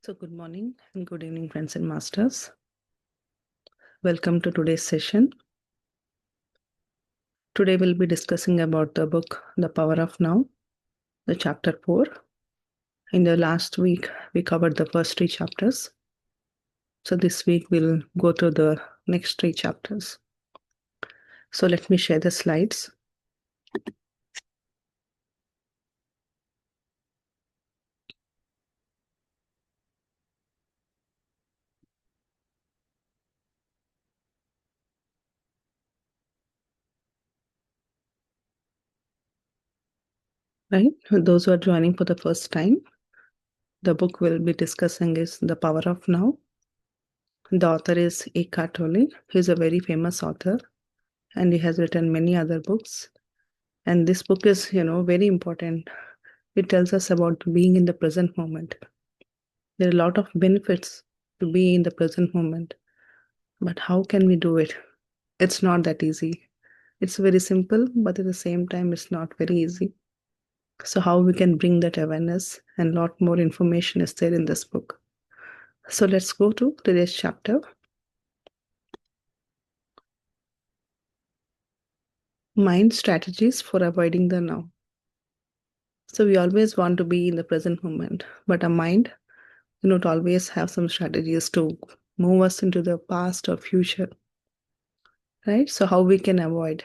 So, good morning and good evening, friends and masters. Welcome to today's session. Today, we'll be discussing about the book The Power of Now, the chapter 4. In the last week, we covered the first 3 chapters. So, this week, we'll go through the next 3 chapters. So, let me share the slides. Right? Those who are joining for the first time, the book we'll be discussing is The Power of Now. The author is Eckhart Tolle. He's a very famous author and he has written many other books. And this book is, very important. It tells us about being in the present moment. There are a lot of benefits to be in the present moment. But how can we do it? It's not that easy. It's very simple, but at the same time, it's not very easy. So how we can bring that awareness, and a lot more information is there in this book. So let's go to today's chapter. Mind strategies for avoiding the now. So we always want to be in the present moment, but our mind do not always have some strategies to move us into the past or future, right? So how we can avoid?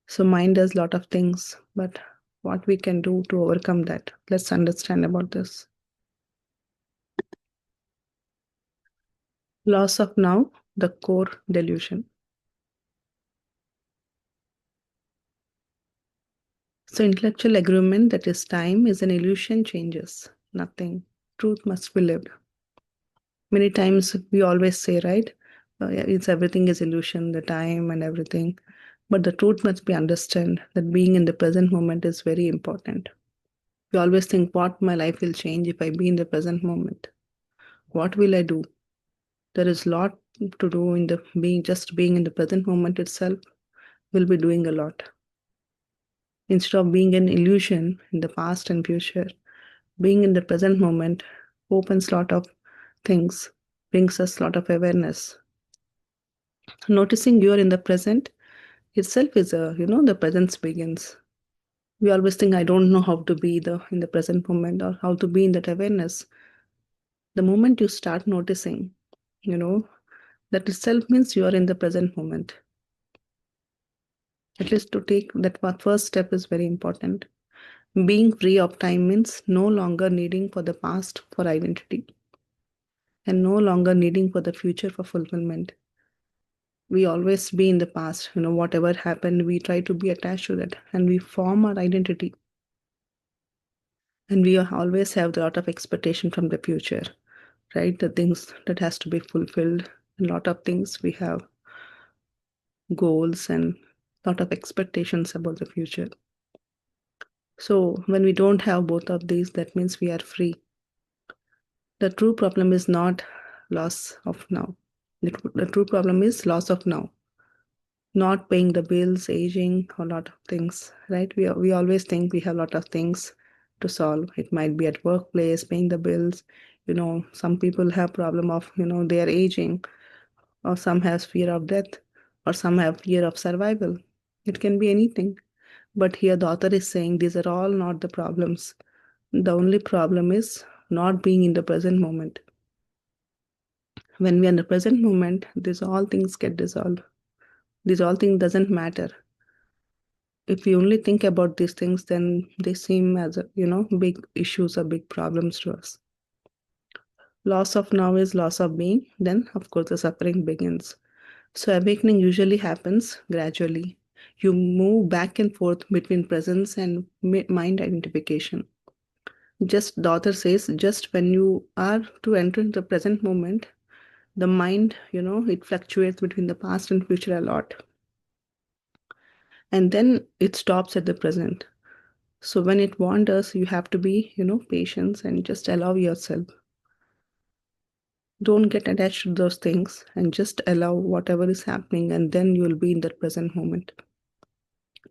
So mind does a lot of things, but what we can do to overcome that? Let's understand about this. Loss of now, the core delusion. So intellectual agreement that is time is an illusion changes. Nothing. Truth must be lived. Many times we always say, right? It's everything is illusion, the time and everything. But the truth must be understood that being in the present moment is very important. We always think what my life will change if I be in the present moment. What will I do? There is a lot to do in the being in the present moment itself. Will be doing a lot. Instead of being an illusion in the past and future, being in the present moment opens a lot of things, brings us a lot of awareness. Noticing you're in the present itself is the presence begins. We always think I don't know how to be in the present moment or how to be in that awareness. The moment you start noticing, that itself means you are in the present moment. At least to take that first step is very important. Being free of time means no longer needing for the past for identity and no longer needing for the future for fulfillment. We always be in the past, whatever happened, we try to be attached to that and we form our identity. And we always have a lot of expectation from the future, right? The things that has to be fulfilled. A lot of things we have goals and a lot of expectations about the future. So when we don't have both of these, that means we are free. The true problem is not loss of now. The true problem is loss of now. Not paying the bills, aging, a lot of things, right? We always think we have a lot of things to solve. It might be at workplace, paying the bills. Some people have problem of, they are aging, or some has fear of death, or some have fear of survival. It can be anything. But here the author is saying these are all not the problems. The only problem is not being in the present moment. When we are in the present moment, these all things get dissolved. These all things doesn't matter. If we only think about these things, then they seem as, big issues or big problems to us. Loss of now is loss of being. Then, of course, the suffering begins. So awakening usually happens gradually. You move back and forth between presence and mind identification. Just the author says, just when you are to enter the present moment, the mind, it fluctuates between the past and future a lot. And then it stops at the present. So when it wanders, you have to be, patient and just allow yourself. Don't get attached to those things and just allow whatever is happening, and then you'll be in that present moment.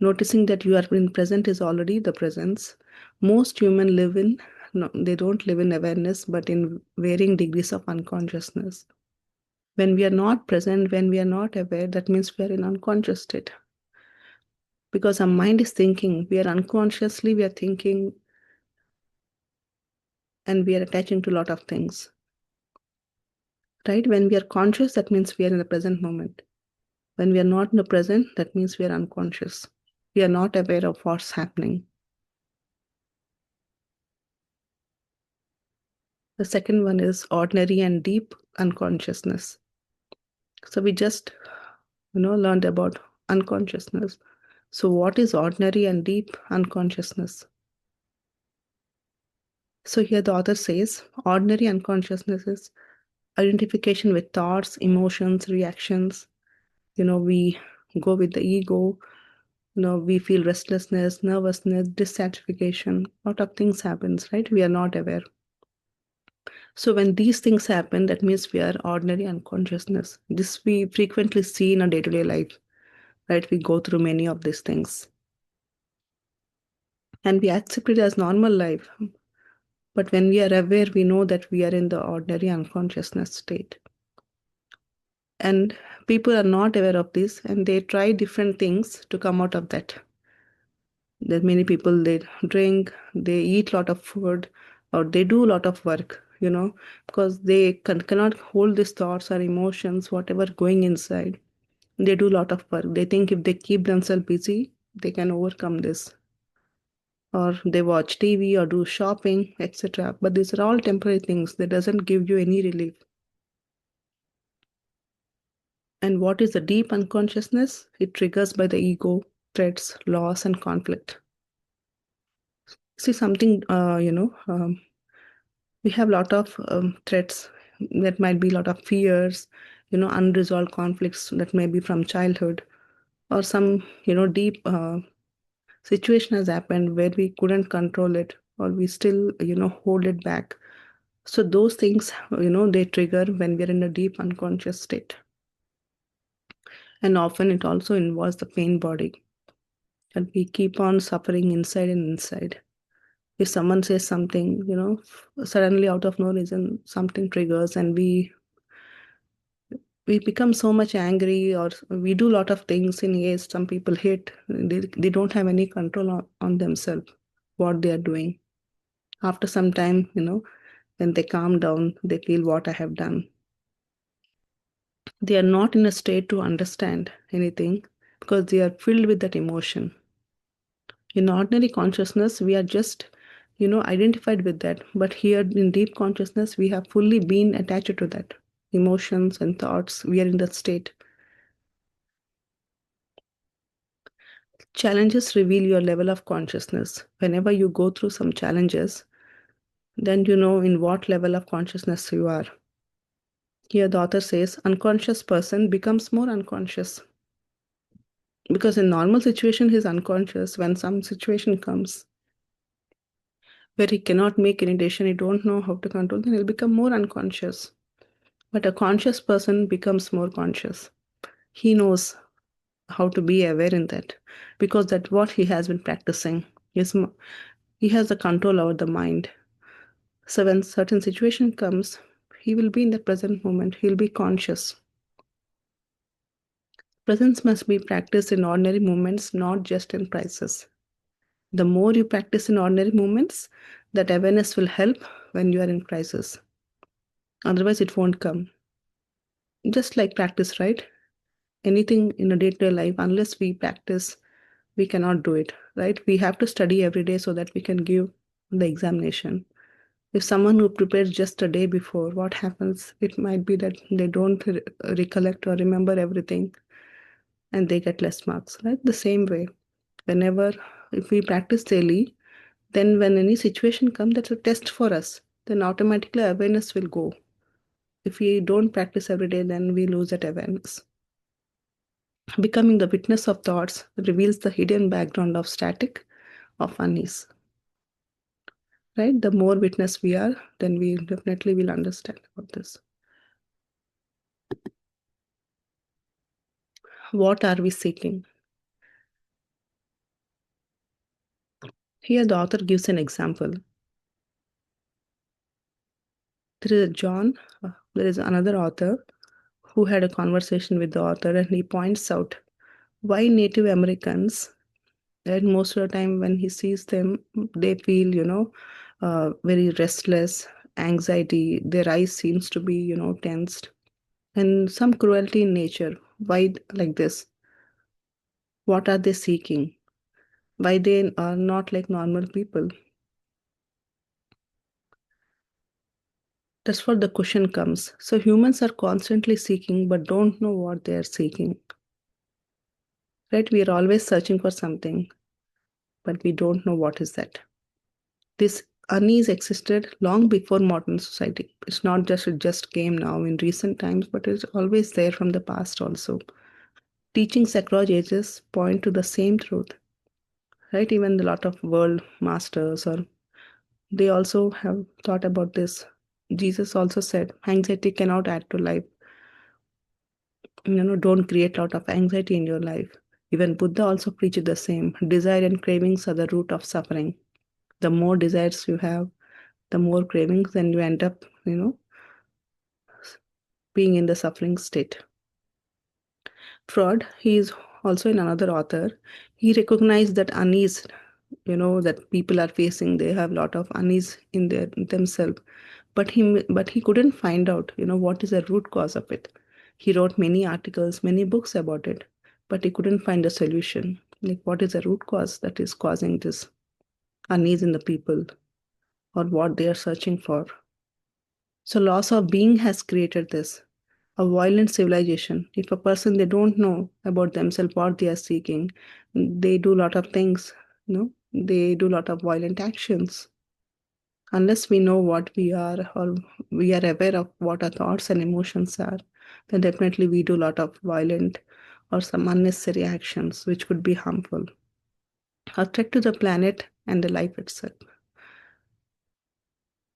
Noticing that you are in present is already the presence. Most humans live in no, they don't live in awareness, but in varying degrees of unconsciousness. When we are not present, when we are not aware, that means we are in unconscious state. Because our mind is thinking, we are unconsciously, we are thinking, and we are attaching to a lot of things. Right? When we are conscious, that means we are in the present moment. When we are not in the present, that means we are unconscious. We are not aware of what's happening. The second one is ordinary and deep unconsciousness. So we just, learned about unconsciousness. So what is ordinary and deep unconsciousness? So here the author says, ordinary unconsciousness is identification with thoughts, emotions, reactions. We go with the ego. We feel restlessness, nervousness, dissatisfaction. A lot of things happens, right? We are not aware. So when these things happen, that means we are ordinary unconsciousness. This we frequently see in our day-to-day life, right? We go through many of these things. And we accept it as normal life. But when we are aware, we know that we are in the ordinary unconsciousness state. And people are not aware of this, and they try different things to come out of that. There are many people, they drink, they eat a lot of food, or they do a lot of work, because they cannot hold these thoughts or emotions, whatever going inside. They do a lot of work. They think if they keep themselves busy, they can overcome this. Or they watch TV or do shopping, etc. But these are all temporary things that doesn't give you any relief. And what is the deep unconsciousness? It triggers by the ego, threats, loss, and conflict. See something, we have a lot of threats. That might be a lot of fears, unresolved conflicts that may be from childhood, or some, deep situation has happened where we couldn't control it, or we still, hold it back. So those things, they trigger when we're in a deep unconscious state. And often it also involves the pain body, and we keep on suffering inside and inside. If someone says something, suddenly out of no reason, something triggers, and we become so much angry, or we do a lot of things in case some people hit. They don't have any control on themselves, what they are doing. After some time, when they calm down, they feel what I have done. They are not in a state to understand anything because they are filled with that emotion. In ordinary consciousness, we are just, identified with that. But here in deep consciousness, we have fully been attached to that emotions and thoughts. We are in that state. Challenges reveal your level of consciousness. Whenever you go through some challenges, then you know in what level of consciousness you are. Here the author says, unconscious person becomes more unconscious. Because in normal situation, he's unconscious. When some situation comes where he cannot make any decision, he don't know how to control, then he'll become more unconscious. But a conscious person becomes more conscious. He knows how to be aware in that because that's what he has been practicing. He has the control over the mind. So when certain situation comes, he will be in the present moment. He'll be conscious. Presence must be practiced in ordinary moments, not just in crisis. The more you practice in ordinary moments, that awareness will help when you are in crisis. Otherwise, it won't come. Just like practice, right? Anything in a day-to-day life, unless we practice, we cannot do it, right? We have to study every day so that we can give the examination. If someone who prepares just a day before, what happens? It might be that they don't recollect or remember everything and they get less marks, right? The same way, whenever, if we practice daily, then when any situation comes that's a test for us, then automatically awareness will go. If we don't practice every day, then we lose that awareness. Becoming the witness of thoughts reveals the hidden background of static, of unease. Right? The more witness we are, then we definitely will understand about this. What are we seeking? Here the author gives an example. There is there is another author who had a conversation with the author, and he points out why Native Americans, and most of the time when he sees them, they feel, very restless, anxiety, their eyes seems to be, tensed, and some cruelty in nature. Why like this? What are they seeking? Why they are not like normal people? That's what the question comes. So humans are constantly seeking but don't know what they are seeking. Right? We are always searching for something, but we don't know what is that. This unease existed long before modern society. It's not just it just came now in recent times, but it's always there from the past also. Teachings across ages point to the same truth. Right? Even a lot of world masters or they also have thought about this. Jesus also said, anxiety cannot add to life. Don't create a lot of anxiety in your life. Even Buddha also preached the same. Desire and cravings are the root of suffering. The more desires you have, the more cravings, then you end up, being in the suffering state. Freud, he is also in another author. He recognized that unease, that people are facing. They have a lot of unease in themselves, but he couldn't find out, what is the root cause of it. He wrote many articles, many books about it, but he couldn't find a solution. Like, what is the root cause that is causing this unease in the people, or what they are searching for? So, loss of being has created this a violent civilization. If a person they don't know about themselves, what they are seeking, they do a lot of things. They do a lot of violent actions. Unless we know what we are or we are aware of what our thoughts and emotions are, then definitely we do a lot of violent or some unnecessary actions which could be harmful. A threat to the planet and the life itself.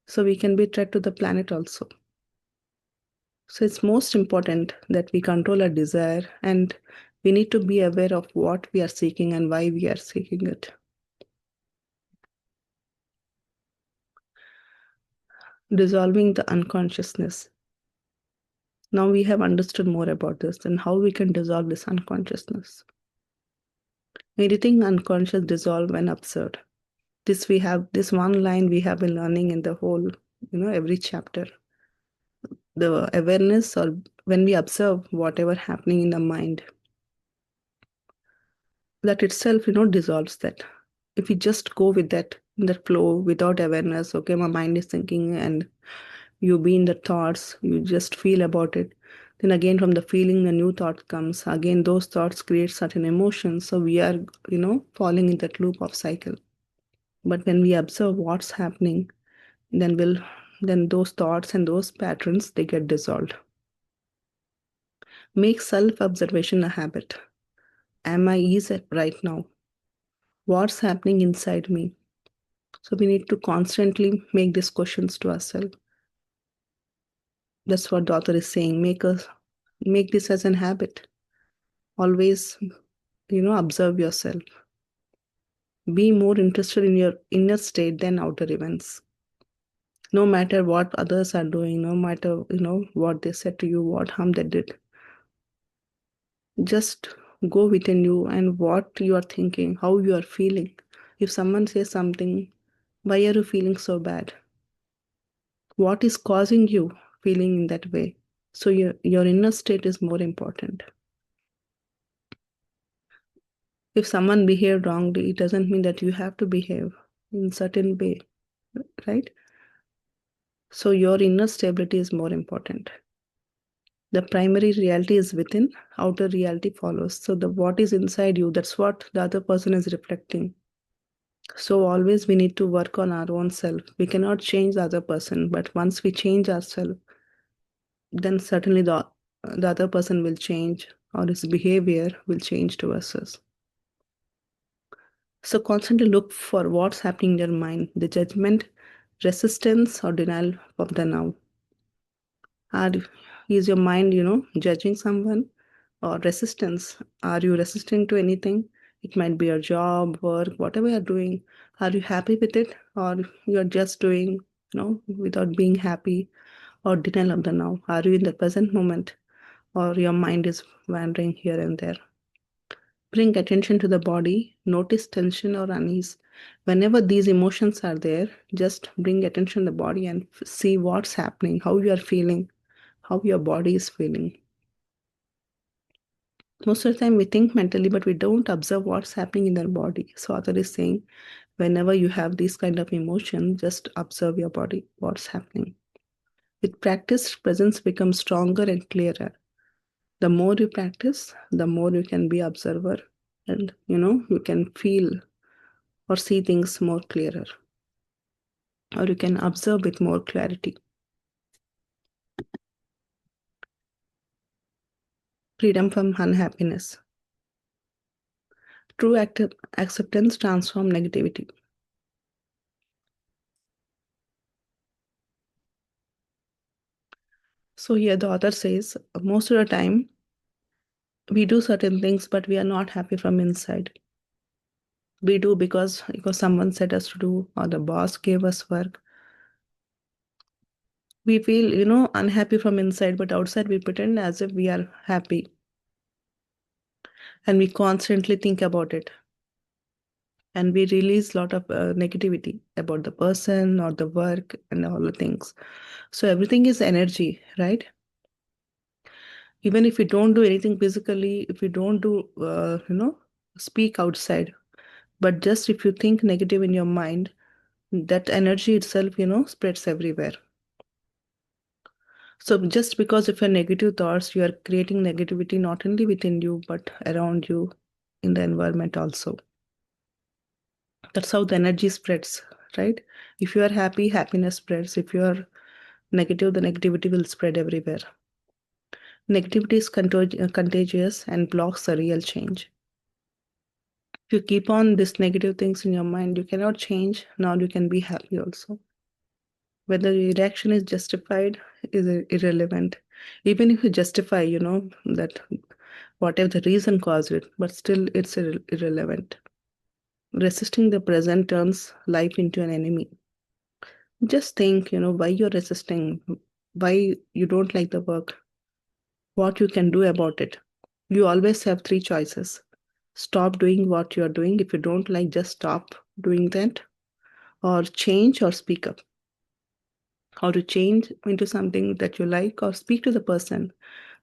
So we can be a threat to the planet also. So it's most important that we control our desire and we need to be aware of what we are seeking and why we are seeking it. Dissolving the unconsciousness. Now we have understood more about this and how we can dissolve this unconsciousness. Anything unconscious dissolve when observed. This one line we have been learning in the whole, every chapter. The awareness or when we observe whatever happening in the mind, that itself, dissolves that. If we just go with that flow without awareness, okay, my mind is thinking and you be in the thoughts, you just feel about it. Then again, from the feeling, a new thought comes. Again, those thoughts create certain emotions. So we are, falling in that loop of cycle. But when we observe what's happening, then those thoughts and those patterns, they get dissolved. Make self-observation a habit. Am I easy right now? What's happening inside me? So we need to constantly make these questions to ourselves. That's what the author is saying. Make this as an habit. Always, observe yourself. Be more interested in your inner state than outer events. No matter what others are doing, no matter, what they said to you, what harm they did. Just go within you and what you are thinking, how you are feeling. If someone says something, why are you feeling so bad? What is causing you feeling in that way? So your inner state is more important. If someone behaved wrongly, it doesn't mean that you have to behave in certain way, right? So your inner stability is more important. The primary reality is within, outer reality follows. So the what is inside you, that's what the other person is reflecting. So always we need to work on our own self. We cannot change the other person, but once we change ourselves, then certainly the other person will change or his behavior will change towards us. So constantly look for what's happening in your mind, the judgment, resistance, or denial of the now. Is your mind, judging someone or resistance? Are you resisting to anything? It might be your job, work, whatever you're doing. Are you happy with it? Or you're just doing, without being happy? or denial of the now? Are you in the present moment, or your mind is wandering here and there? Bring attention to the body, notice tension or unease. Whenever these emotions are there, just bring attention to the body and see what's happening, how you are feeling, how your body is feeling. Most of the time we think mentally, but we don't observe what's happening in our body. So author is saying, whenever you have this kind of emotion, just observe your body, what's happening. With practice, presence becomes stronger and clearer. The more you practice, the more you can be observer, and you can feel or see things more clearer, or you can observe with more clarity. Freedom from unhappiness. True acceptance transforms negativity. So here the author says, most of the time we do certain things, but we are not happy from inside. We do because someone said us to do, or the boss gave us work. We feel, unhappy from inside, but outside we pretend as if we are happy. And we constantly think about it. And we release a lot of negativity about the person or the work and all the things. So everything is energy, right? Even if we don't do anything physically, if we don't do, speak outside, but just if you think negative in your mind, that energy itself, spreads everywhere. So just because of your negative thoughts, you are creating negativity not only within you, but around you in the environment also. That's how the energy spreads, right? If you are happy, happiness spreads. If you are negative, the negativity will spread everywhere. Negativity is contagious and blocks the real change. If you keep on these negative things in your mind, you cannot change. Now you can be happy also. Whether your reaction is justified is irrelevant. Even if you justify, that whatever the reason caused it, but still it's irrelevant. Resisting the present turns life into an enemy. Just think, why you're resisting, why you don't like the work, what you can do about it. You always have three choices. Stop doing what you're doing. If you don't like, just stop doing that, or change or speak up. How to change into something that you like, or speak to the person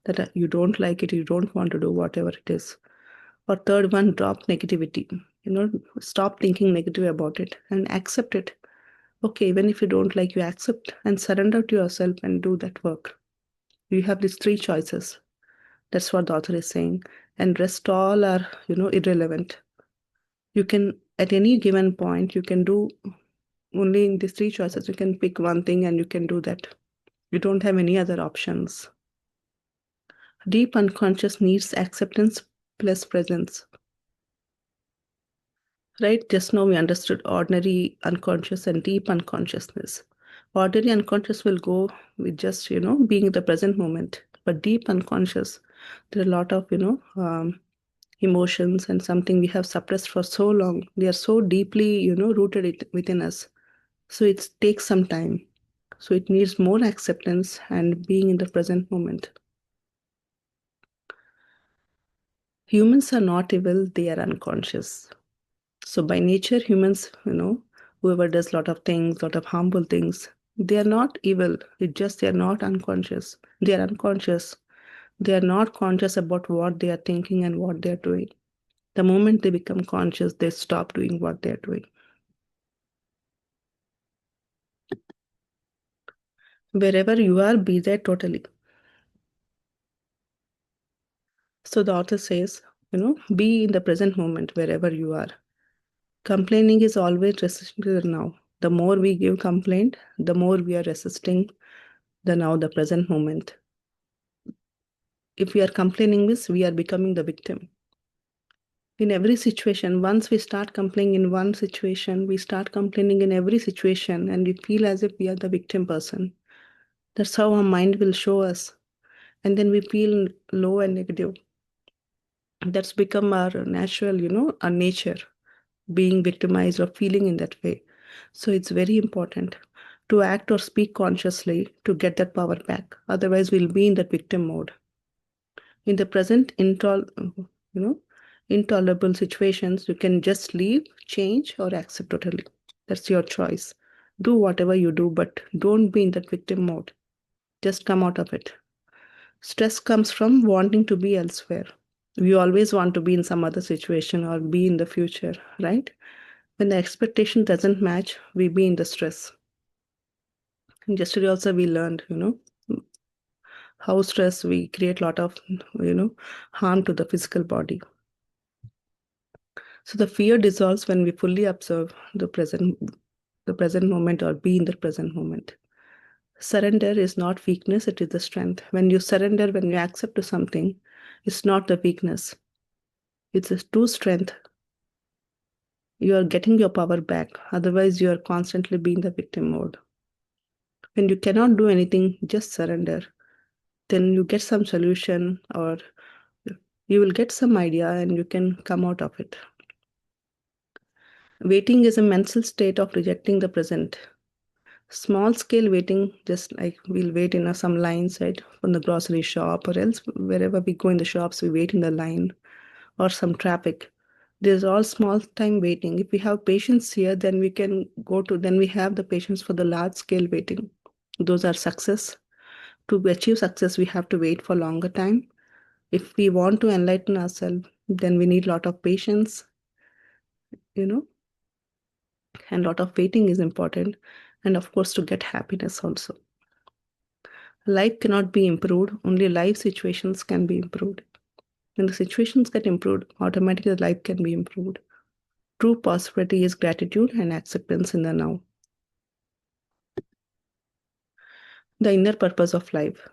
that you don't like it, you don't want to do whatever it is. Or third one, drop negativity. Stop thinking negative about it and accept it. Okay, even if you don't like, you accept and surrender to yourself and do that work. You have these three choices. That's what the author is saying. And rest all are, irrelevant. You can, at any given point, you can do only in these three choices. You can pick one thing and you can do that. You don't have any other options. Deep unconscious needs acceptance plus presence. Right? Just now we understood ordinary unconscious and deep unconsciousness. Ordinary unconscious will go with just, being in the present moment. But deep unconscious, there are a lot of, emotions and something we have suppressed for so long. They are so deeply, rooted within us. So it takes some time. So it needs more acceptance and being in the present moment. Humans are not evil, they are unconscious. So by nature, humans, whoever does a lot of things, lot of harmful things, they are not evil. It's just they are not unconscious. They are unconscious. They are not conscious about what they are thinking and what they are doing. The moment they become conscious, they stop doing what they are doing. Wherever you are, be there totally. So the author says, be in the present moment wherever you are. Complaining is always resisting to the now. The more we give complaint, the more we are resisting the now, the present moment. If we are complaining this, we are becoming the victim. In every situation, once we start complaining in one situation, we start complaining in every situation and we feel as if we are the victim person. That's how our mind will show us. And then we feel low and negative. That's become our natural, our nature, being victimized or feeling in that way. So it's very important. to act or speak consciously to get that power back. Otherwise, we'll be in that victim mode. In the present you know, intolerable situations, you can just leave, change, or accept totally. That's your choice. Do whatever you do, but don't be in that victim mode. Just come out of it. Stress comes from wanting to be elsewhere. We always want to be in some other situation or be in the future, right? When the expectation doesn't match, we be in the stress. And yesterday also we learned, how stress we create a lot of, harm to the physical body. So the fear dissolves when we fully observe the present moment or be in the present moment. Surrender is not weakness, it is the strength. When you surrender, when you accept to something, it's not the weakness. It's a true strength. You are getting your power back. Otherwise, you are constantly being the victim mode. When you cannot do anything, just surrender. Then you get some solution or you will get some idea and you can come out of it. Waiting is a mental state of rejecting the present. Small scale waiting, just like we'll wait in some lines, right, from the grocery shop or else wherever we go in the shops, we wait in the line or some traffic. There's all small time waiting. If we have patience here, then then we have the patience for the large scale waiting. Those are success. To achieve success, we have to wait for longer time. If we want to enlighten ourselves, then we need a lot of patience, you know, and a lot of waiting is important. And of course, to get happiness also. Life cannot be improved, only life situations can be improved. When the situations get improved, automatically life can be improved. True prosperity is gratitude and acceptance in the now. The inner purpose of life.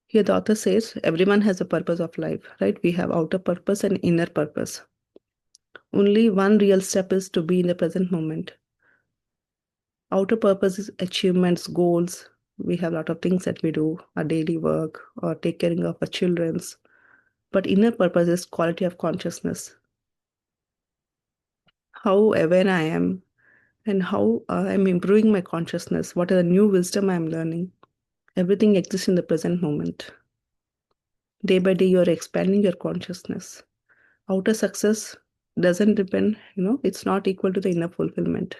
Here the author says everyone has a purpose of life, right? We have outer purpose and inner purpose. Only one real step is to be in the present moment. Outer purpose is achievements, goals. We have a lot of things that we do, our daily work or take care of our children's. But inner purpose is quality of consciousness. How aware I am and how I'm improving my consciousness. What are the new wisdom I'm learning? Everything exists in the present moment. Day by day, you're expanding your consciousness. Outer success doesn't depend, it's not equal to the inner fulfillment.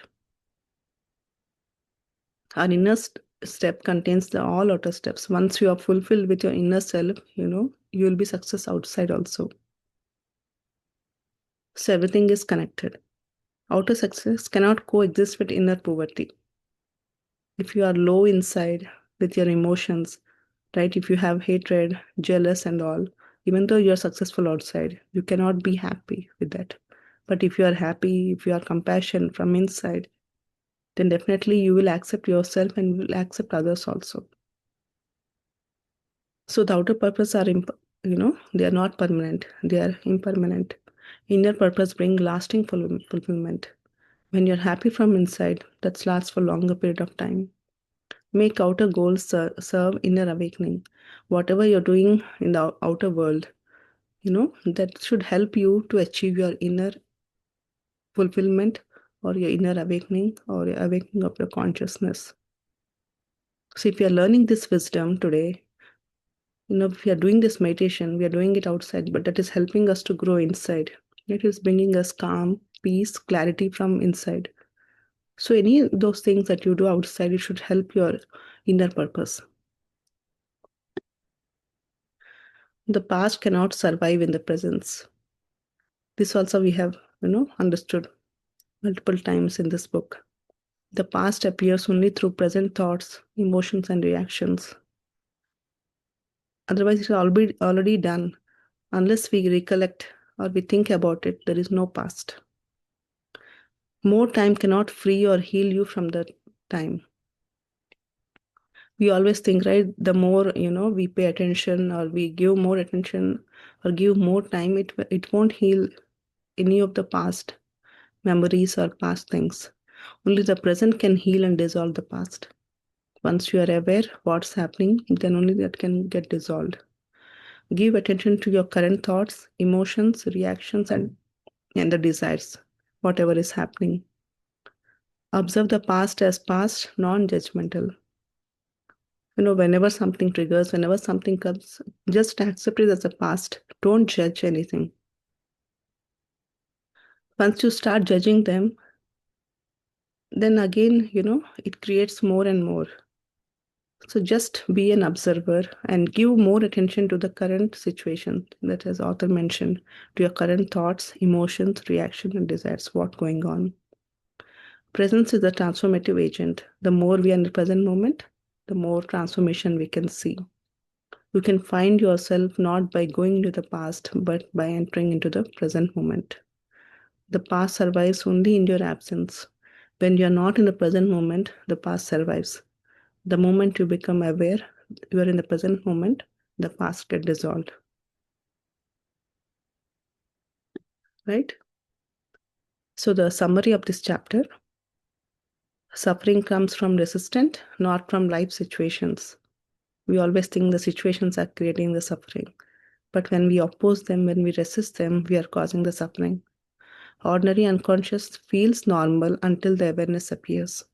Our inner step contains all outer steps. Once you are fulfilled with your inner self, you will be success outside also. So everything is connected. Outer success cannot coexist with inner poverty. If you are low inside with your emotions, right? If you have hatred, jealous, and all, even though you're successful outside, you cannot be happy with that. But if you are happy, if you are compassion from inside, then definitely you will accept yourself and you will accept others also. So the outer purpose are, they are not permanent. They are impermanent. Inner purpose bring lasting fulfillment. When you're happy from inside, that lasts for longer period of time. Make outer goals serve inner awakening. Whatever you're doing in the outer world, that should help you to achieve your inner fulfillment or your inner awakening or your awakening of your consciousness. So if you're learning this wisdom today, if we are doing this meditation, we are doing it outside, but that is helping us to grow inside. It is bringing us calm, peace, clarity from inside. So any of those things that you do outside, it should help your inner purpose. The past cannot survive in the presence. This also we have, understood multiple times in this book. The past appears only through present thoughts, emotions, and reactions. Otherwise, it's already done. Unless we recollect or we think about it, there is no past. More time cannot free or heal you from the time. We always think, right, the more, we pay attention or we give more attention or give more time, it won't heal any of the past memories or past things. Only the present can heal and dissolve the past. Once you are aware what's happening, then only that can get dissolved. Give attention to your current thoughts, emotions, reactions, and the desires, whatever is happening. Observe the past as past, non-judgmental. Whenever something triggers, whenever something comes, just accept it as a past. Don't judge anything. Once you start judging them, then again, it creates more and more. So just be an observer and give more attention to the current situation that, as author mentioned, to your current thoughts, emotions, reaction, and desires, what's going on. Presence is a transformative agent. The more we are in the present moment, the more transformation we can see. You can find yourself not by going to the past, but by entering into the present moment. The past survives only in your absence. When you are not in the present moment, the past survives. The moment you become aware you are in the present moment, the past gets dissolved. Right? So the summary of this chapter: suffering comes from resistance, not from life situations. We always think the situations are creating the suffering. But when we oppose them, when we resist them, we are causing the suffering. Ordinary unconscious feels normal until the awareness appears.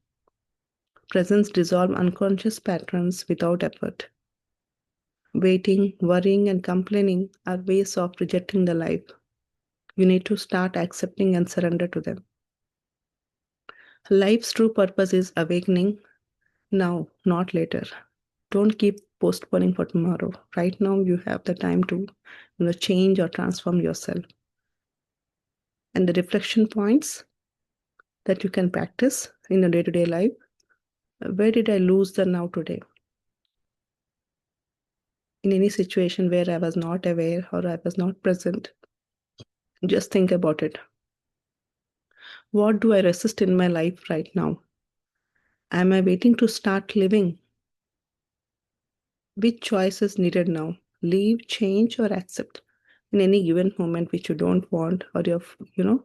Presence dissolves unconscious patterns without effort. Waiting, worrying, and complaining are ways of rejecting the life. You need to start accepting and surrender to them. Life's true purpose is awakening now, not later. Don't keep postponing for tomorrow. Right now, you have the time to change or transform yourself. And the reflection points that you can practice in your day-to-day life. Where did I lose the now today? In any situation where I was not aware or I was not present, just think about it. What do I resist in my life right now? Am I waiting to start living? Which choice is needed now? Leave, change, or accept in any given moment which you don't want, or you're,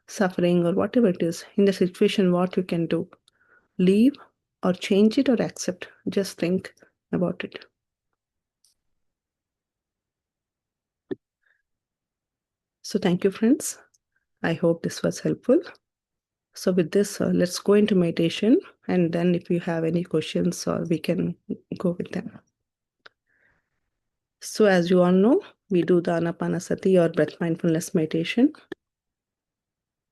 suffering or whatever it is. In the situation, what you can do? Leave or change it or accept. Just think about it. So thank you, friends. I hope this was helpful. So with this, let's go into meditation, and then if you have any questions, we can go with them. So as you all know, we do the Anapanasati or breath mindfulness meditation.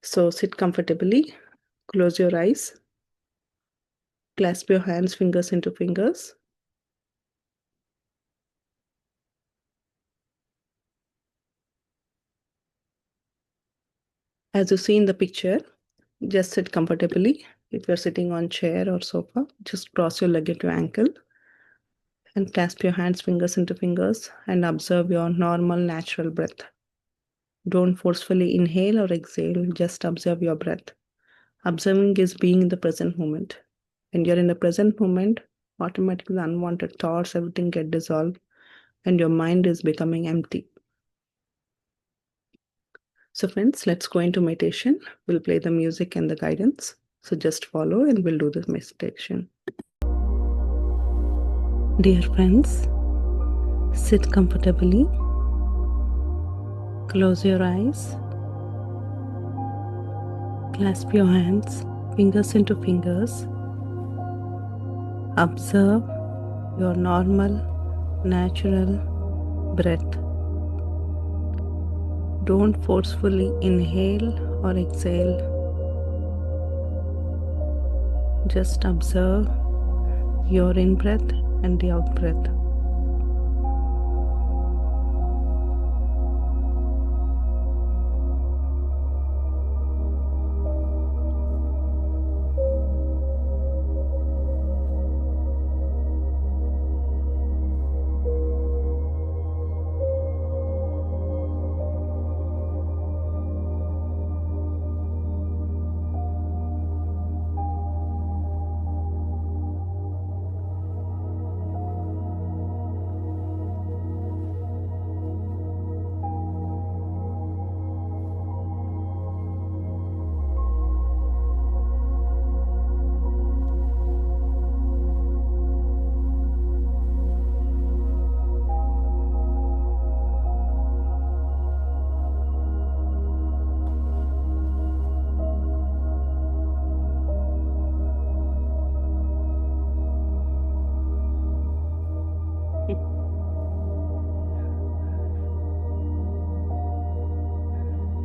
So sit comfortably, close your eyes, clasp your hands, fingers into fingers. As you see in the picture, just sit comfortably. If you're sitting on chair or sofa, just cross your leg at your ankle and clasp your hands, fingers into fingers, and observe your normal, natural breath. Don't forcefully inhale or exhale, just observe your breath. Observing is being in the present moment. When you're in the present moment, automatically unwanted thoughts, everything get dissolved, and your mind is becoming empty. So friends, let's go into meditation. We'll play the music and the guidance. So just follow and we'll do the meditation. Dear friends, sit comfortably. Close your eyes. Clasp your hands, fingers into fingers. Observe your normal, natural breath. Don't forcefully inhale or exhale. Just observe your in-breath and the out-breath.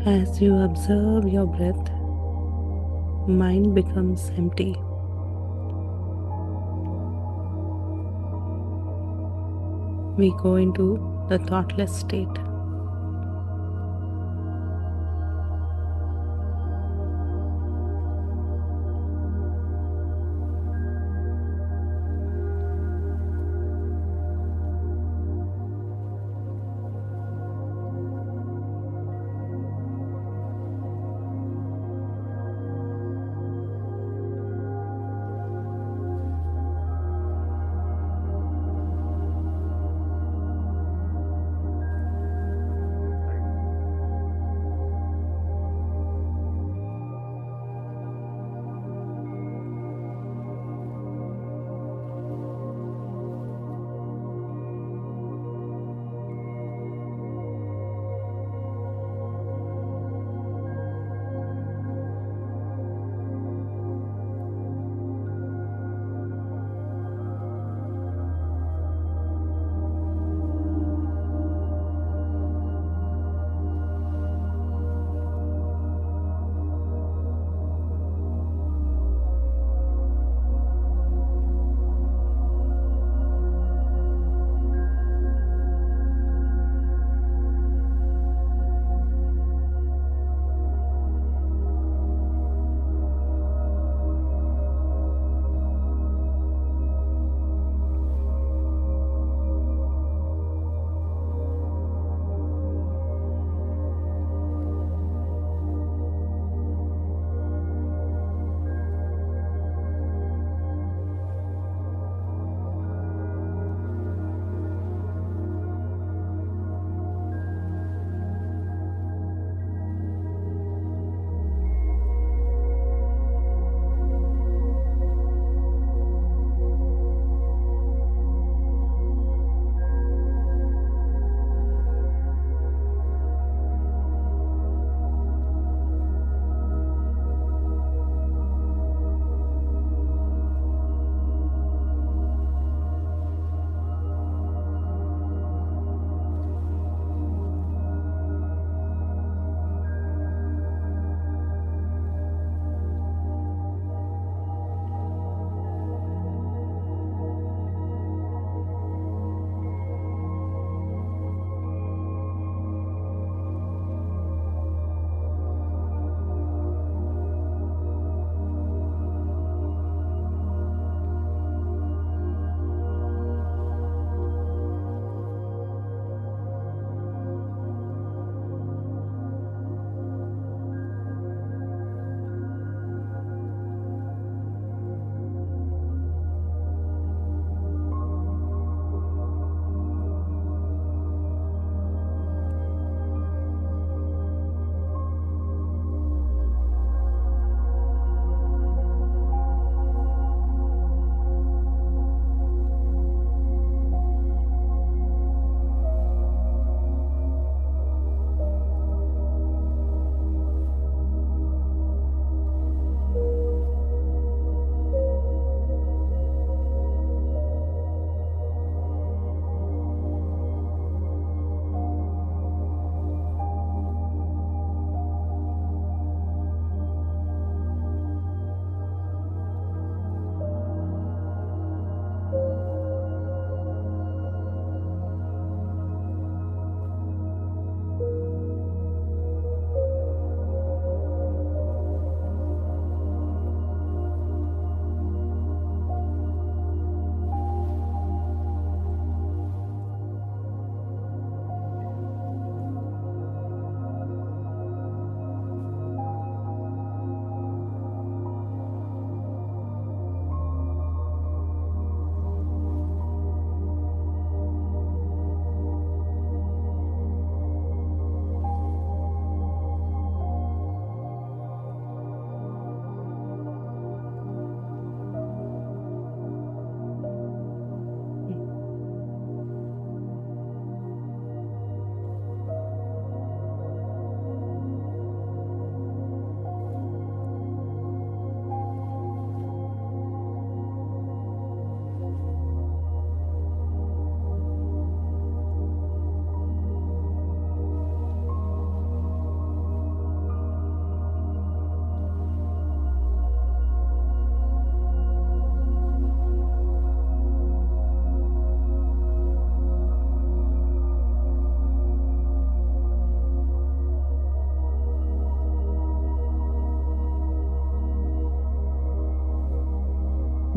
As you observe your breath, mind becomes empty. We go into the thoughtless state.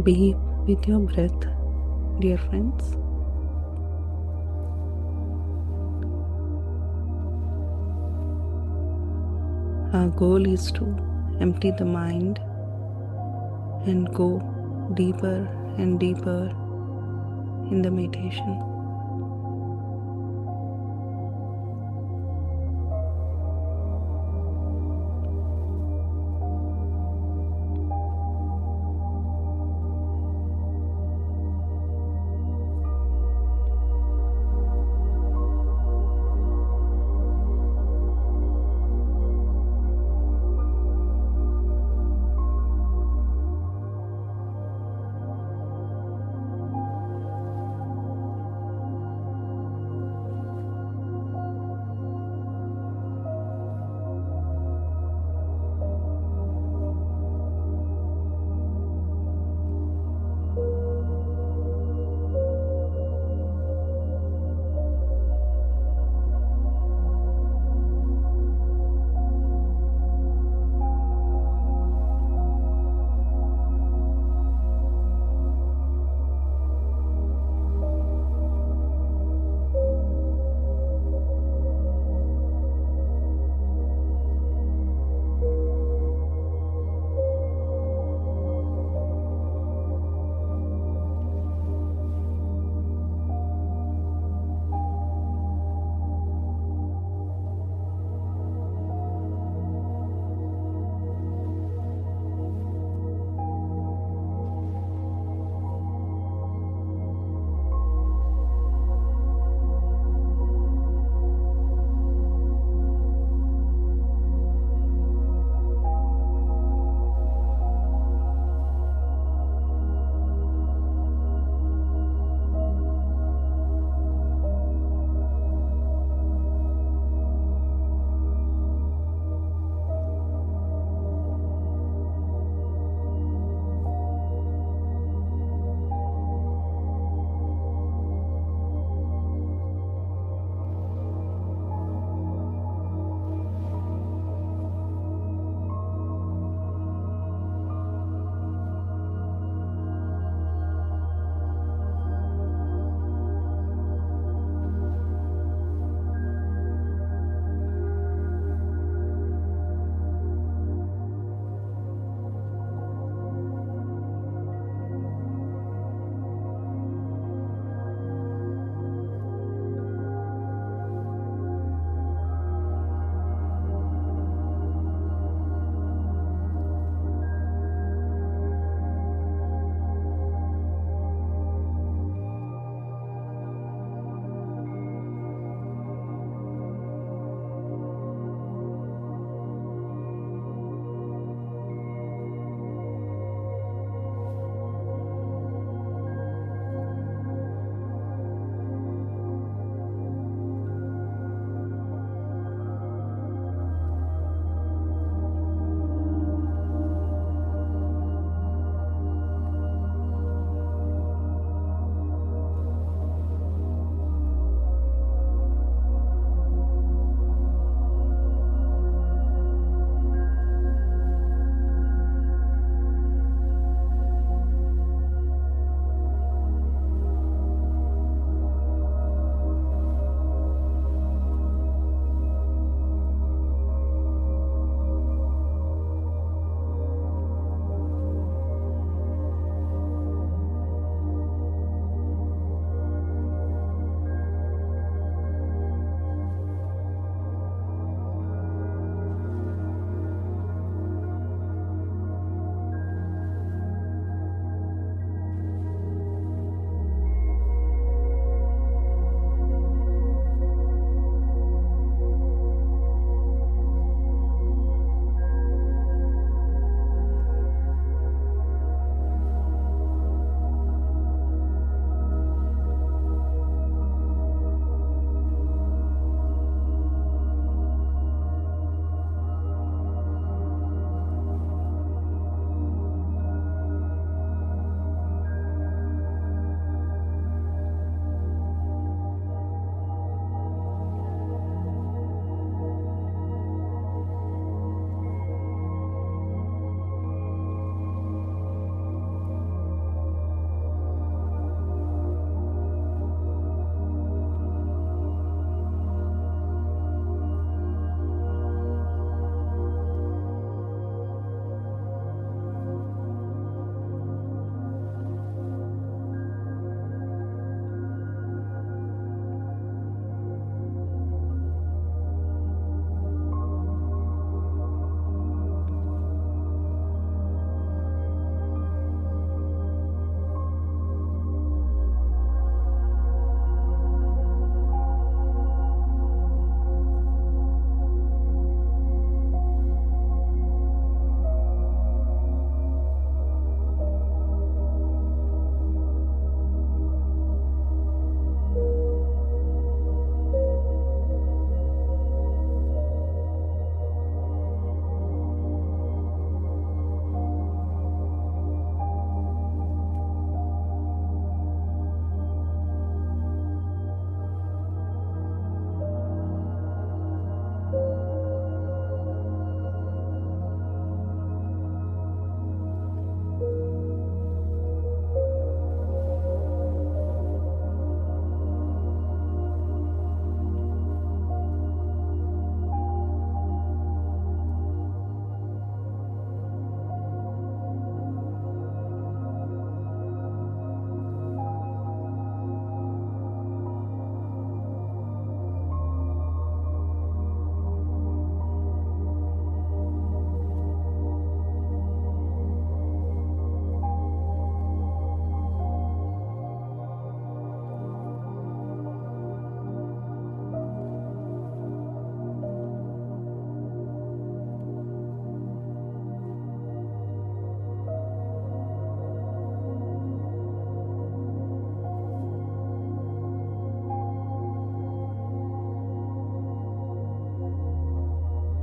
Be with your breath, dear friends. Our goal is to empty the mind and go deeper and deeper in the meditation.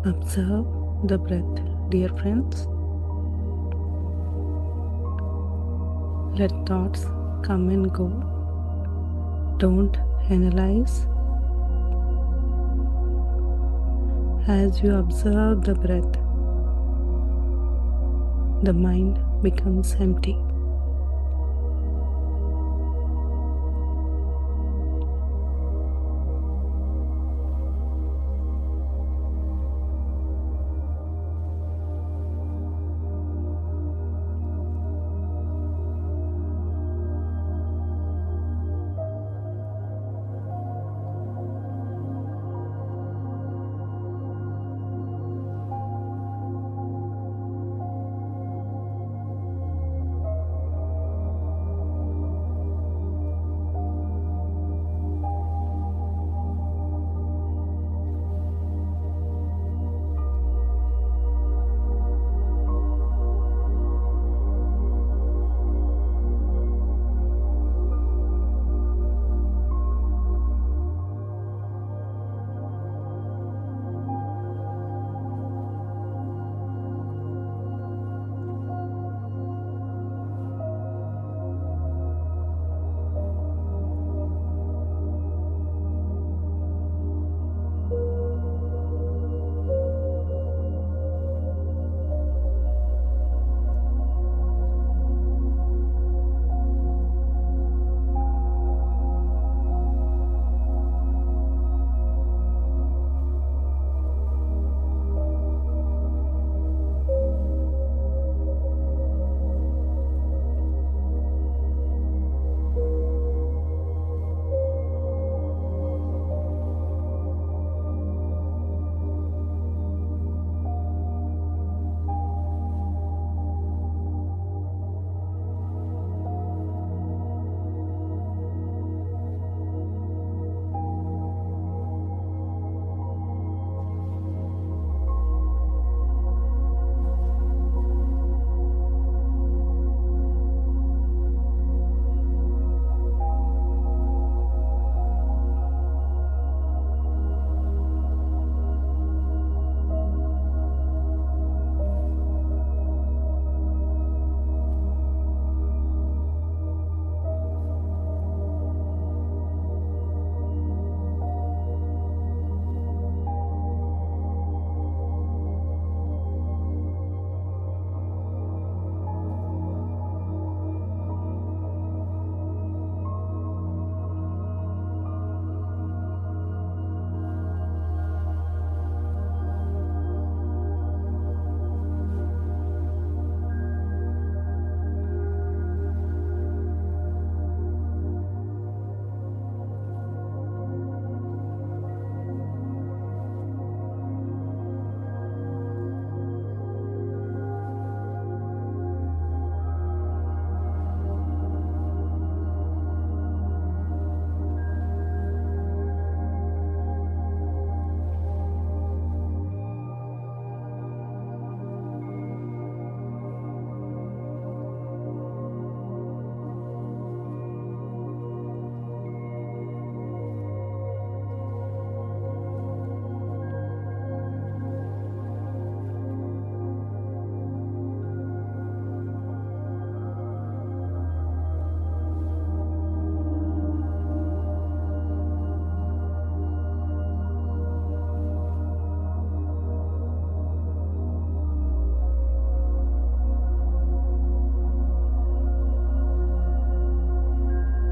Observe the breath, dear friends. Let thoughts come and go. Don't analyze. As you observe the breath, the mind becomes empty.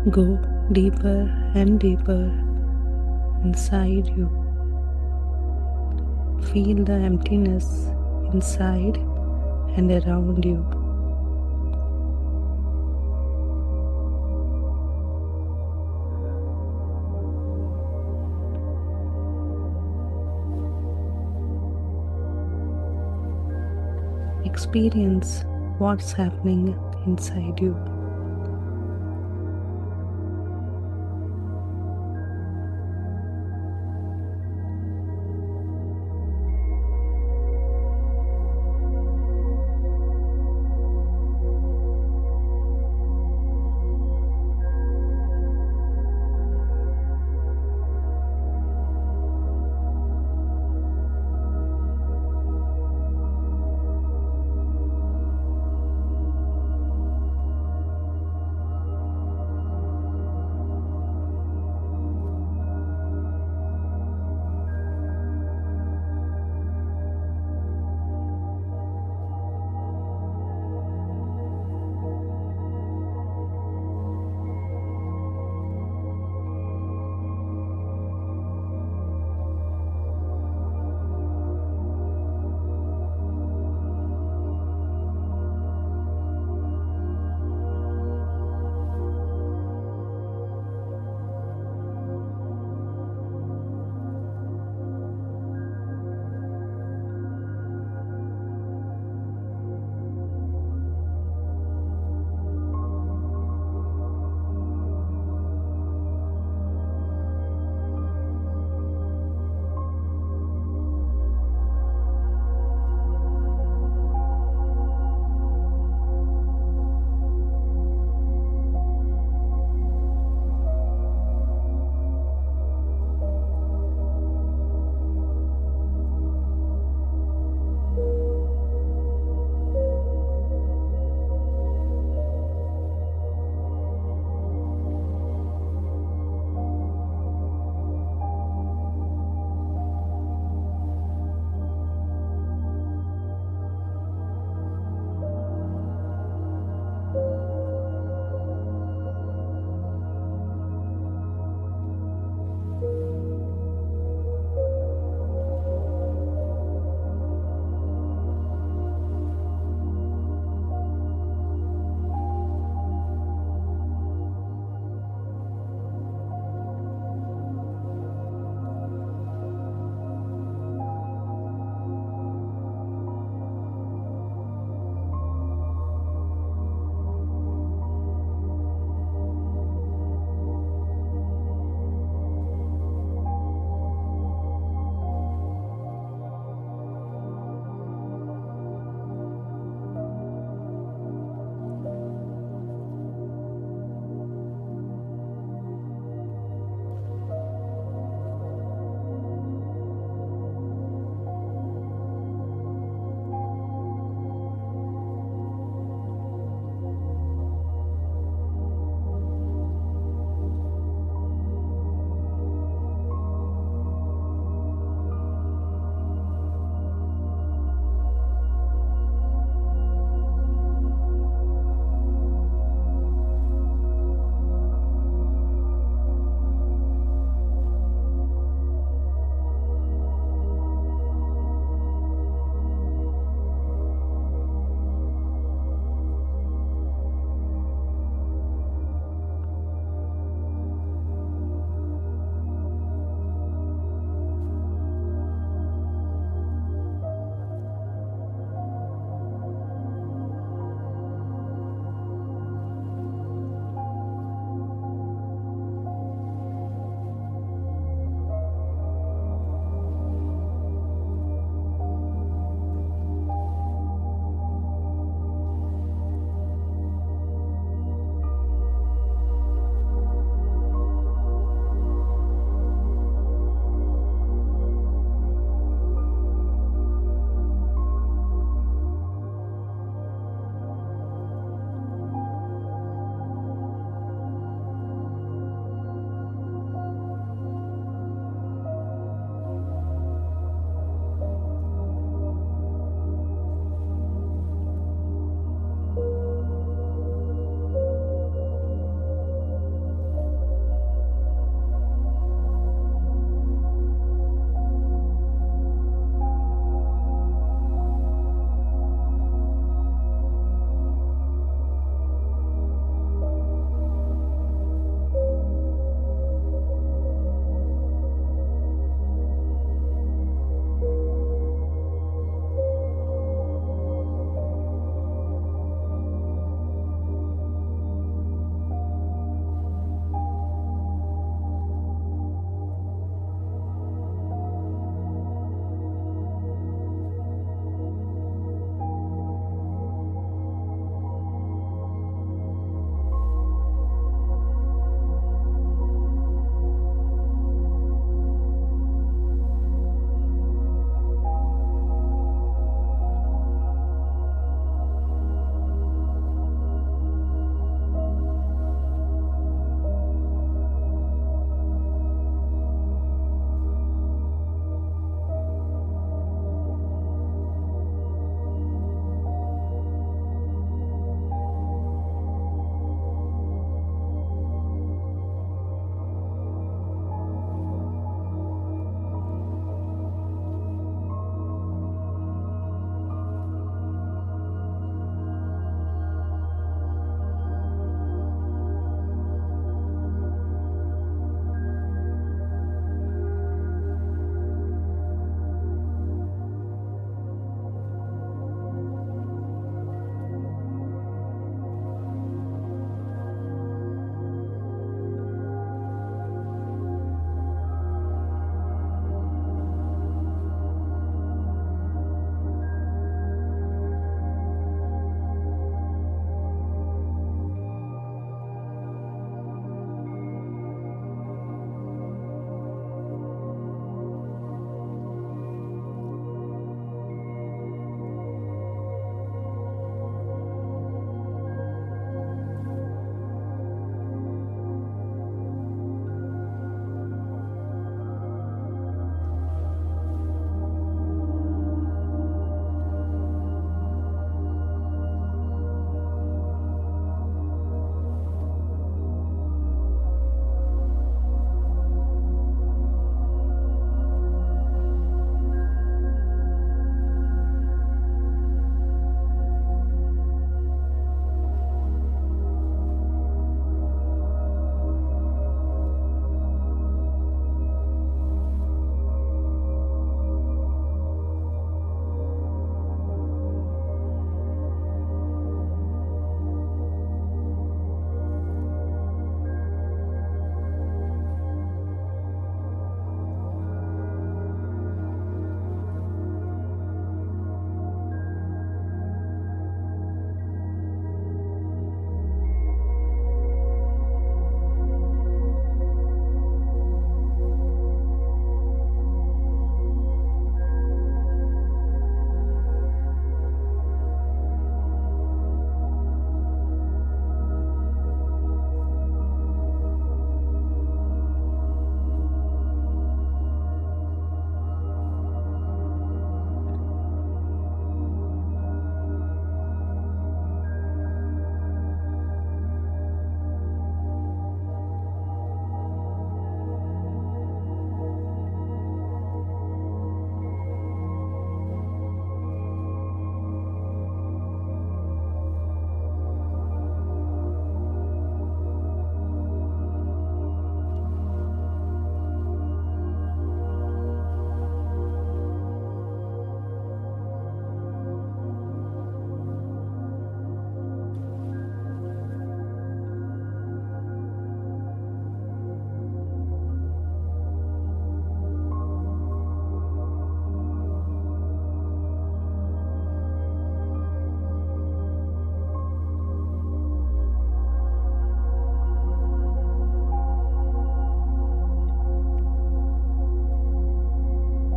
Go deeper and deeper inside you. Feel the emptiness inside and around you. Experience what's happening inside you.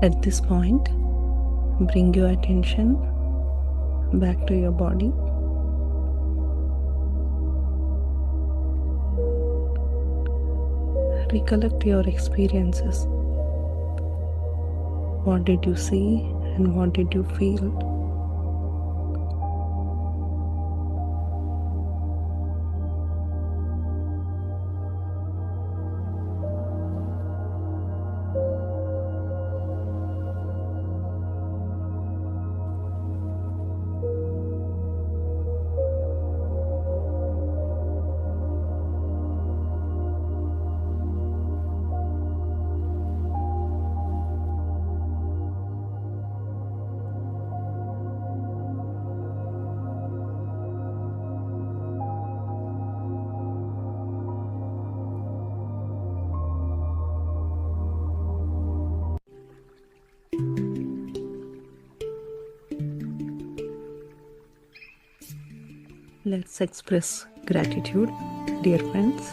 At this point, bring your attention back to your body. Recollect your experiences. What did you see and what did you feel? Let's express gratitude, dear friends.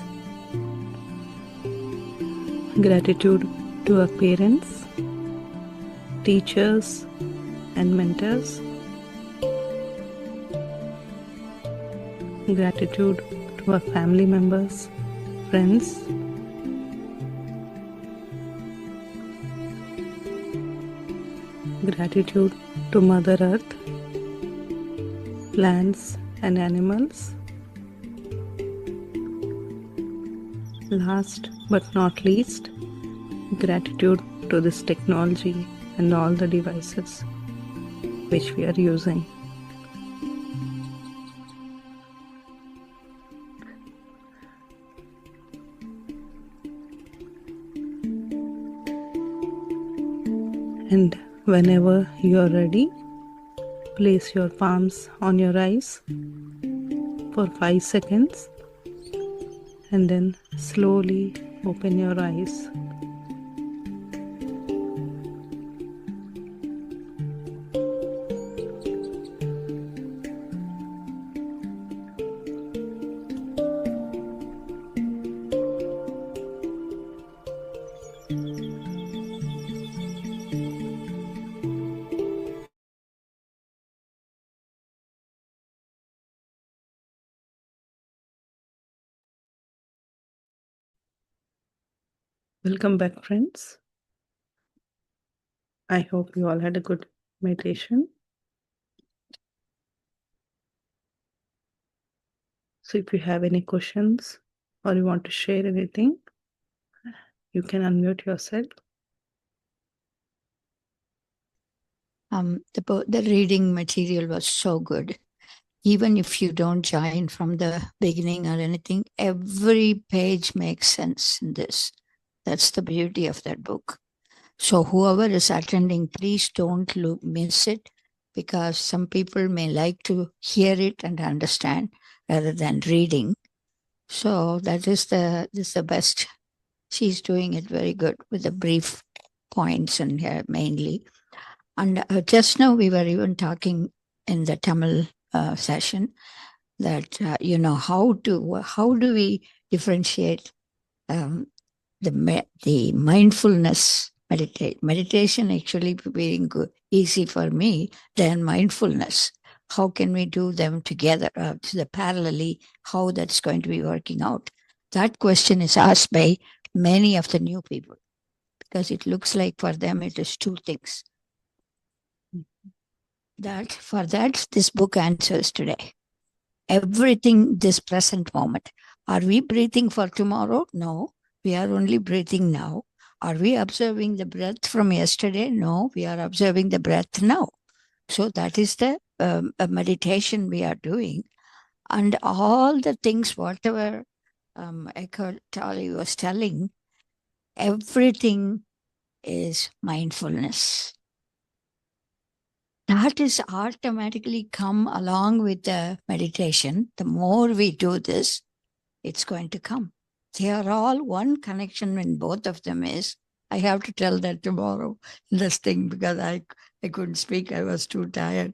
Gratitude to our parents, teachers, and mentors. Gratitude to our family members, friends. Gratitude to Mother Earth, plants and animals. Last but not least, gratitude to this technology and all the devices which we are using. And whenever you are ready, place your palms on your eyes for 5 seconds and then slowly open your eyes. Welcome back, friends. I hope you all had a good meditation. So if you have any questions or you want to share anything, you can unmute yourself. The reading material was so good. Even if you don't join from the beginning or anything, every page makes sense in this. That's the beauty of that book. So whoever is attending, please don't miss it, because some people may like to hear it and understand rather than reading. So that is the best. She's doing it very good with the brief points in here mainly. And just now we were even talking in the Tamil session that how do we differentiate the mindfulness meditation actually being easy for me than mindfulness. How can we do them together, parallelly? How that's going to be working out? That question is asked by many of the new people, because it looks like for them it is two things. For that, this book answers today. Everything this present moment. Are we breathing for tomorrow? No, we are only breathing now. Are we observing the breath from yesterday? No, we are observing the breath now. So that is the meditation we are doing. And all the things, whatever Eckhart Tolle was telling, everything is mindfulness. That is automatically come along with the meditation. The more we do this, it's going to come. They are all one connection in both of them is, I have to tell that tomorrow, this thing, because I couldn't speak. I was too tired.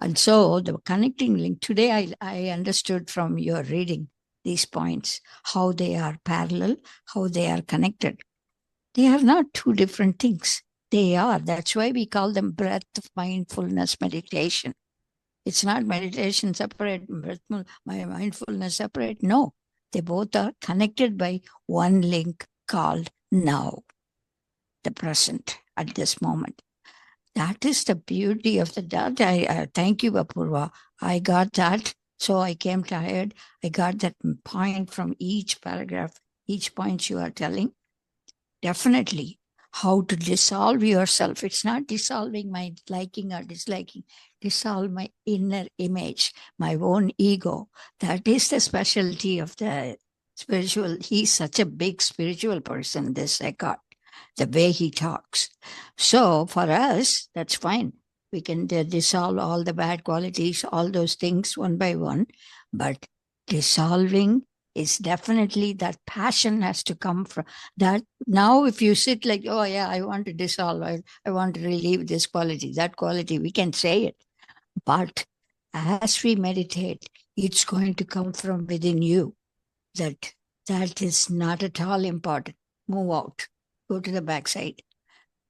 And so the connecting link, today I understood from your reading these points, how they are parallel, how they are connected. They are not two different things. They are. That's why we call them breath mindfulness meditation. It's not meditation separate, breath, my mindfulness separate. No, they both are connected by one link called now, the present at this moment. That is the beauty of that. I thank you, Apurva. I got that. So I came tired. I got that point from each paragraph, each point you are telling. Definitely. How to dissolve yourself. It's not dissolving my liking or disliking, dissolve my inner image, my own ego. That is the specialty of the spiritual. He's such a big spiritual person, this Eckhart, the way he talks. So for us, that's fine. We can dissolve all the bad qualities, all those things one by one. But dissolving is definitely that passion has to come from that. Now, if you sit like, oh, yeah, I want to dissolve, I want to relieve this quality, that quality, we can say it. But as we meditate, it's going to come from within you. That is not at all important. Move out, go to the backside.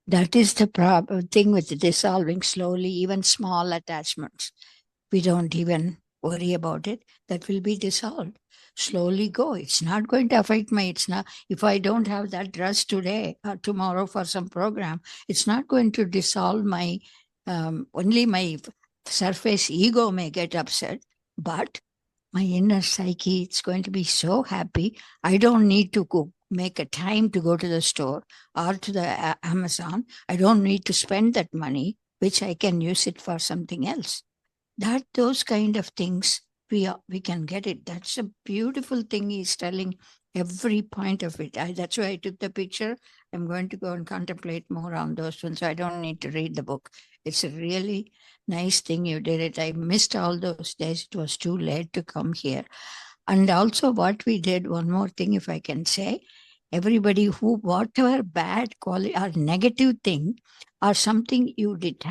That is the thing with dissolving slowly, even small attachments. We don't even worry about it. That will be dissolved. Slowly go. It's not going to affect me. It's not, if I don't have that dress today or tomorrow for some program, it's not going to dissolve my, only my surface ego may get upset, but my inner psyche, it's going to be so happy. I don't need to go make a time to go to the store or to the Amazon. I don't need to spend that money, which I can use it for something else. That those kind of things we can get it. That's a beautiful thing he's telling every point of it. That's why I took the picture. I'm going to go and contemplate more on those ones. I don't need to read the book. It's a really nice thing you did it. I missed all those days. It was too late to come here. And also what we did, one more thing, if I can say, everybody who, whatever bad quality or negative thing or something you did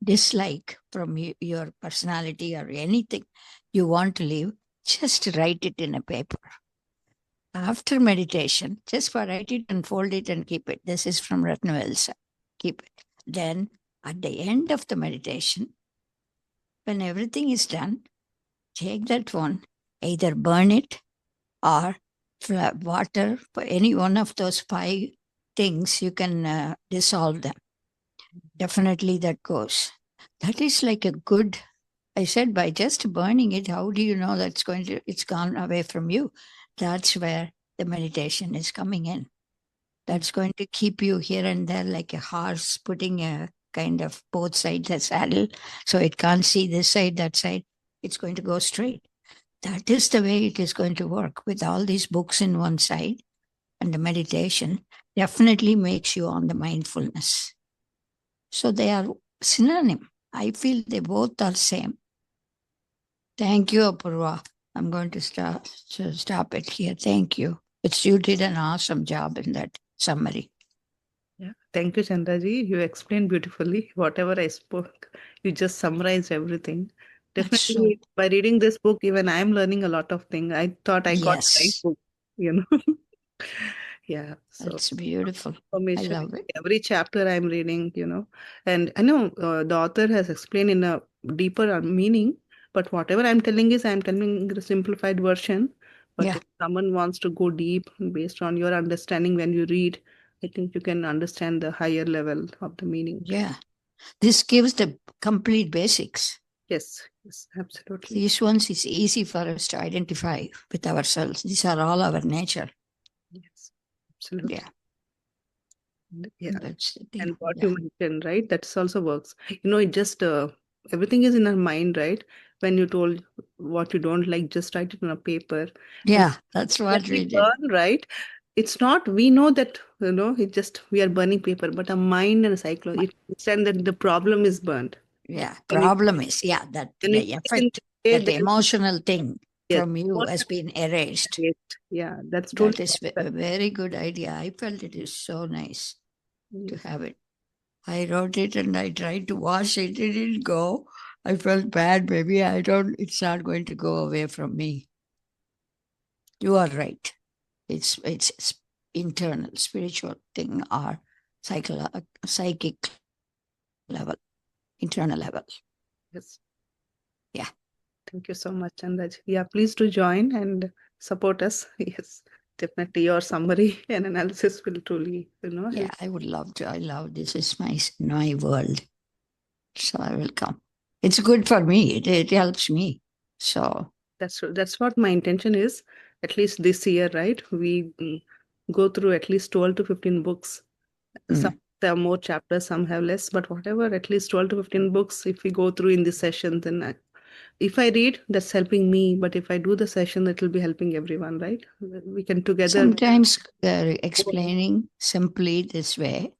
dislike from your personality or anything you want to leave, just write it in a paper. After meditation, just for write it and fold it and keep it. This is from Ratnavels. Keep it. Then at the end of the meditation, when everything is done, take that one, either burn it or water, for any one of those 5 things, you can dissolve them. Definitely that goes. That is like a good, I said, by just burning it, how do you know that's going to, it's gone away from you? That's where the meditation is coming in. That's going to keep you here and there like a horse putting a kind of both sides a saddle. So it can't see this side, that side. It's going to go straight. That is the way it is going to work with all these books in one side. And the meditation definitely makes you on the mindfulness. So they are synonym. I feel they both are same. Thank you, Apurva. I'm going to stop it here. Thank you. You did an awesome job in that summary. Yeah. Thank you, Chandraji. You explained beautifully. Whatever I spoke, you just summarized everything. That's so, Definitely, by reading this book, even I'm learning a lot of things. I thought I got the right yes, book, you know. Yeah. So that's beautiful. I information, love it. every chapter I'm reading, and I know the author has explained in a deeper meaning, but whatever I'm telling is I'm telling the simplified version. But Yeah, if someone wants to go deep based on your understanding when you read, I think you can understand the higher level of the meaning. yeah. This gives the complete basics. Yes, yes, absolutely. These ones is easy for us to identify with ourselves. These are all our nature. Yes, absolutely. Yeah, Yeah. that's the thing. And what Yeah. you mentioned, right? That's also works. It just everything is in our mind, right? When you told what you don't like, just write it on a paper. And Yeah, that's when what we we did. burn, right? It's not, we know that, it just, we are burning paper, but our mind and psychology, it understand that the problem is burnt. Yeah, When it, problem is, yeah, that when it the is in effect, the way, that then emotional thing yes, from you has emotion been erased. create. Yeah, that's truly That is that. a very good idea. I felt it is so nice to Yes. have it. I wrote it and I tried to wash it. It didn't go. I felt bad. Maybe it's not going to go away from me. You are right. It's internal, spiritual thing or psychic level, internal level. Yes. Yeah. Thank you so much, Chandaj. Yeah, please do join and support us. Yes, definitely your summary and analysis will truly, Yeah, help. I would love to. I love this is my world. So I will come. It's good for me. It helps me. So That's what my intention is. At least this year, right? We go through at least 12 to 15 books. Some there are more chapters, some have less, but whatever, at least 12 to 15 books. If we go through in this session, then if I read, that's helping me. But if I do the session, it will be helping everyone, right? We can together. sometimes explaining simply this way,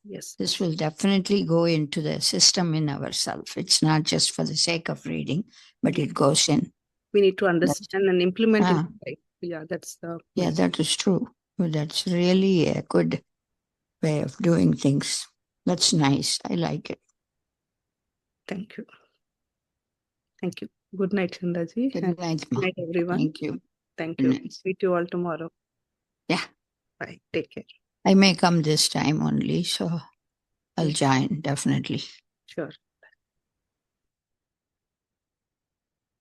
Yes, this will definitely go into the system in ourselves. It's not just for the sake of reading, but it goes in. we need to That's, understand and implement in ah, life. Yeah, that's the yeah, that is true. Well, that's really a good way of doing things. That's nice. I like it. Thank you. Thank you. Good night, Chandaji. Good And night, good Ma. night, everyone. Thank you. Thank Good you. night. Meet you all tomorrow. Yeah, Bye. Take care. I may come this time only, so I'll Yes, join definitely. sure.